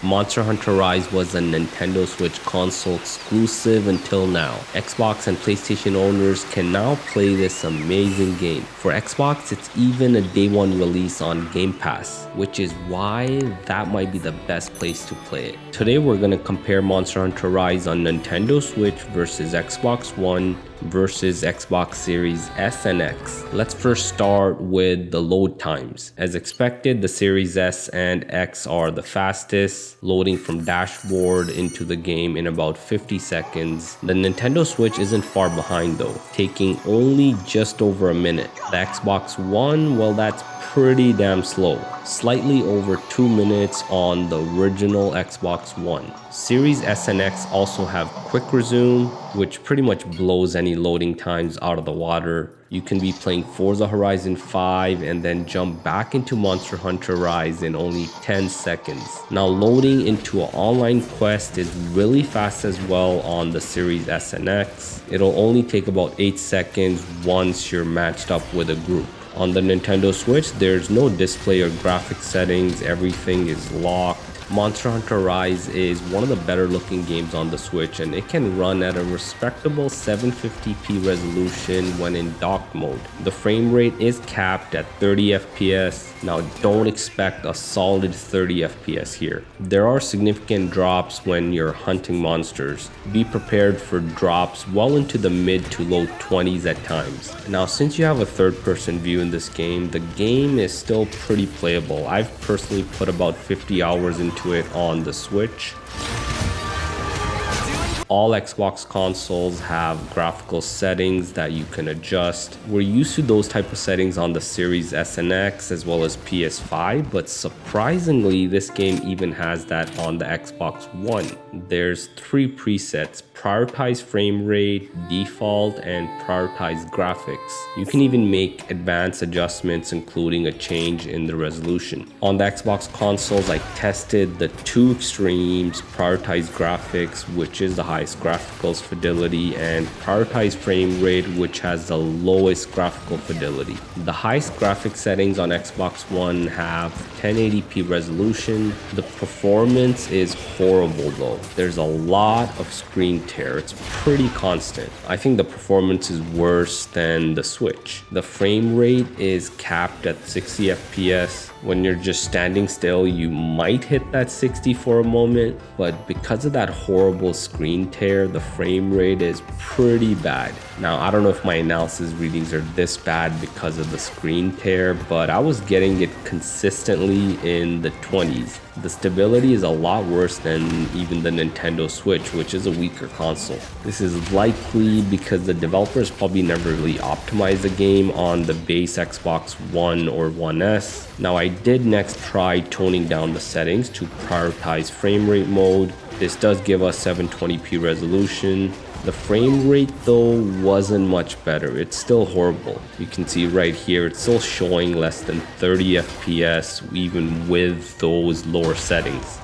Monster Hunter Rise was a Nintendo Switch console exclusive until now. Xbox and PlayStation owners can now play this amazing game. For Xbox, it's even a day one release on Game Pass, which is why that might be the best place to play it. Today we're going to compare Monster Hunter Rise on Nintendo Switch versus Xbox One versus Xbox Series S and X. Let's first start with the load times. As expected, the Series S and X are the fastest, loading from dashboard into the game in about 50 seconds. The Nintendo Switch isn't far behind though, taking only just over a minute. The Xbox One, well, that's pretty damn slow, slightly over 2 minutes on the original Xbox One. Series S and X also have quick resume, which pretty much blows any loading times out of the water. You can be playing Forza Horizon 5 and then jump back into Monster Hunter Rise in only 10 seconds. Now loading into an online quest is really fast as well on the Series S and X. It'll only take about 8 seconds once you're matched up with a group. On the Nintendo Switch, there's no display or graphic settings, everything is locked. Monster Hunter Rise is one of the better looking games on the Switch, and it can run at a respectable 720p resolution when in dock mode. The frame rate is capped at 30 FPS. Now don't expect a solid 30 FPS here. There are significant drops when you're hunting monsters. Be prepared for drops well into the mid to low 20s at times. Now since you have a third person view in this game, the game is still pretty playable. I've personally put about 50 hours into it on the Switch. All Xbox consoles have graphical settings that you can adjust. We're used to those type of settings on the Series S and X as well as PS5, but surprisingly, this game even has that on the Xbox One. There's 3 presets: prioritize frame rate, default, and prioritize graphics. You can even make advanced adjustments, including a change in the resolution. On the Xbox consoles, I tested the 2 extremes: prioritize graphics, which is the highest graphical fidelity, and prioritize frame rate, which has the lowest graphical fidelity. The highest graphic settings on Xbox One have 1080p resolution. The performance is horrible though. There's a lot of screen tear. It's pretty constant. I think the performance is worse than the Switch. The frame rate is capped at 60 FPS. When you're just standing still, you might hit that 60 for a moment, but because of that horrible screen tear, the frame rate is pretty bad. Now, I don't know if my analysis readings are this bad because of the screen tear, but I was getting it consistently in the 20s. The stability is a lot worse than even the Nintendo Switch, which is a weaker console. This is likely because the developers probably never really optimized the game on the base Xbox One or One S. Now I did next try toning down the settings to prioritize frame rate mode. This does give us 720p resolution. The frame rate though wasn't much better. It's still horrible. You can see right here, it's still showing less than 30 FPS even with those lower settings.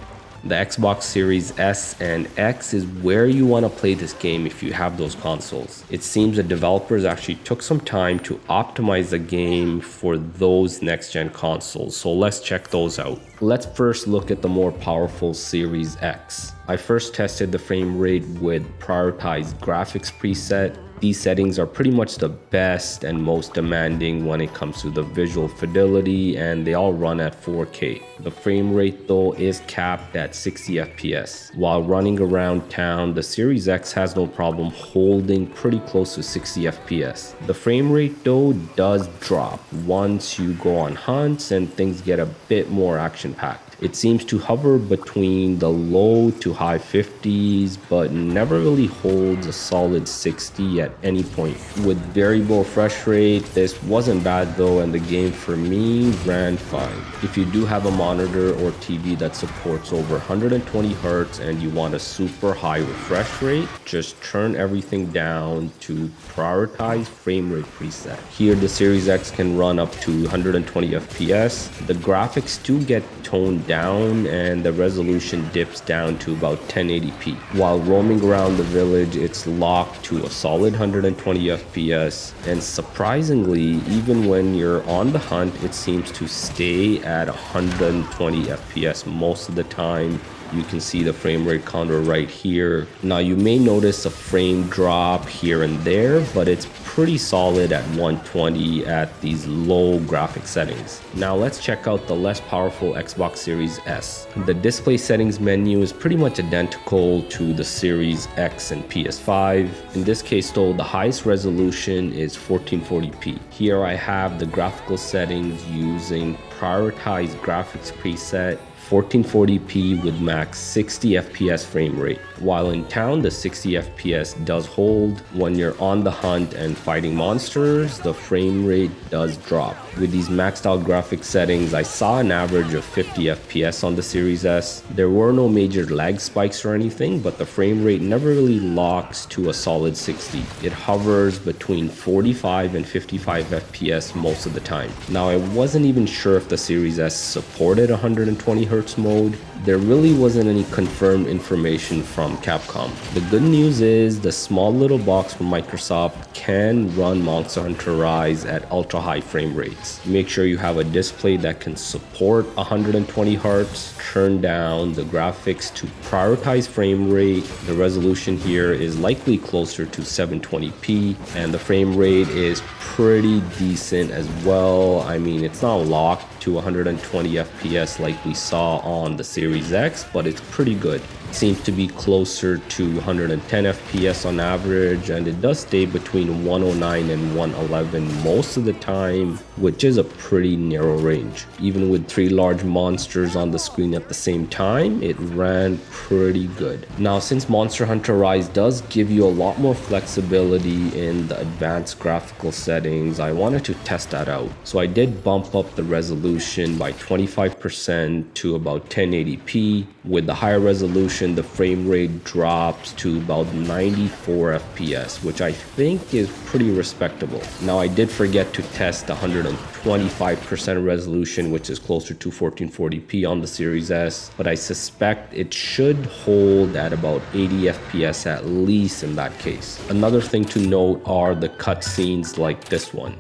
The Xbox Series S and X is where you want to play this game if you have those consoles. It seems the developers actually took some time to optimize the game for those next-gen consoles, so let's check those out. Let's first look at the more powerful Series X. I first tested the frame rate with prioritized graphics preset. These settings are pretty much the best and most demanding when it comes to the visual fidelity, and they all run at 4K. The frame rate though is capped at 60 FPS. While running around town, the Series X has no problem holding pretty close to 60 FPS. The frame rate though does drop once you go on hunts and things get a bit more action-packed. It seems to hover between the low to high 50s, but never really holds a solid 60 at any point. With variable refresh rate, this wasn't bad though, and the game for me ran fine. If you do have a monitor or TV that supports over 120 Hz and you want a super high refresh rate, just turn everything down to prioritize frame rate preset. Here the Series X can run up to 120 FPS. The graphics do get toned down and the resolution dips down to about 1080p. While roaming around the village, it's locked to a solid 120 FPS, and surprisingly, even when you're on the hunt, it seems to stay at 120 FPS most of the time. You can see the frame rate counter right here. Now you may notice a frame drop here and there, but it's pretty solid at 120 at these low graphic settings. Now let's check out the less powerful Xbox Series S. The display settings menu is pretty much identical to the Series X and PS5. In this case though, the highest resolution is 1440p. Here I have the graphical settings using prioritized graphics preset, 1440p with max 60 FPS frame rate. While in town, the 60 FPS does hold. When you're on the hunt and fighting monsters, the frame rate does drop. With these maxed out graphics settings, I saw an average of 50 FPS on the Series S. There were no major lag spikes or anything, but the frame rate never really locks to a solid 60. It hovers between 45 and 55 FPS most of the time. Now, I wasn't even sure if the Series S supported 120Hz mode. There really wasn't any confirmed information from Capcom. The good news is the small little box from Microsoft can run Monster Hunter Rise at ultra high frame rates. Make sure you have a display that can support 120 Hz. Turn down the graphics to prioritize frame rate. The resolution here is likely closer to 720p, and the frame rate is pretty decent as well. I mean, it's not locked to 120 FPS like we saw on the Series X, but it's pretty good. It seems to be closer to 110 FPS on average, and it does stay between 109 and 111 most of the time, which is a pretty narrow range. Even with 3 large monsters on the screen at the same time, it ran pretty good. Now, since Monster Hunter Rise does give you a lot more flexibility in the advanced graphical settings, I wanted to test that out. So I did bump up the resolution by 25% to about 1080p. With the higher resolution, the frame rate drops to about 94 FPS, which I think is pretty respectable. Now, I did forget to test the 125% resolution, which is closer to 1440p on the Series S, but I suspect it should hold at about 80 FPS at least in that case. Another thing to note are the cutscenes like this one.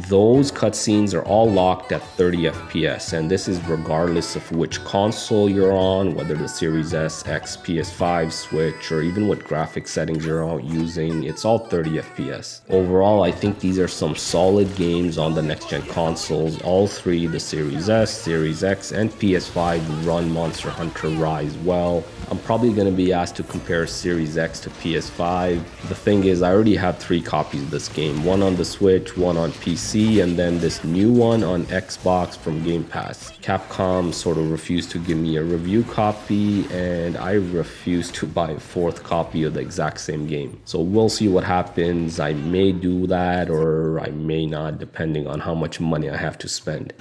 Those cutscenes are all locked at 30 FPS, and this is regardless of which console you're on, whether the Series S, X, PS5, Switch, or even what graphics settings you're all using, it's all 30 FPS. Overall, I think these are some solid games on the next-gen consoles. All three, the Series S, Series X, and PS5 run Monster Hunter Rise well. I'm probably going to be asked to compare Series X to PS5. The thing is, I already have 3 copies of this game, one on the Switch, one on PC, and then this new one on Xbox from Game Pass. Capcom sort of refused to give me a review copy, and I refused to buy a 4th copy of the exact same game. So we'll see what happens. I may do that or I may not, depending on how much money I have to spend.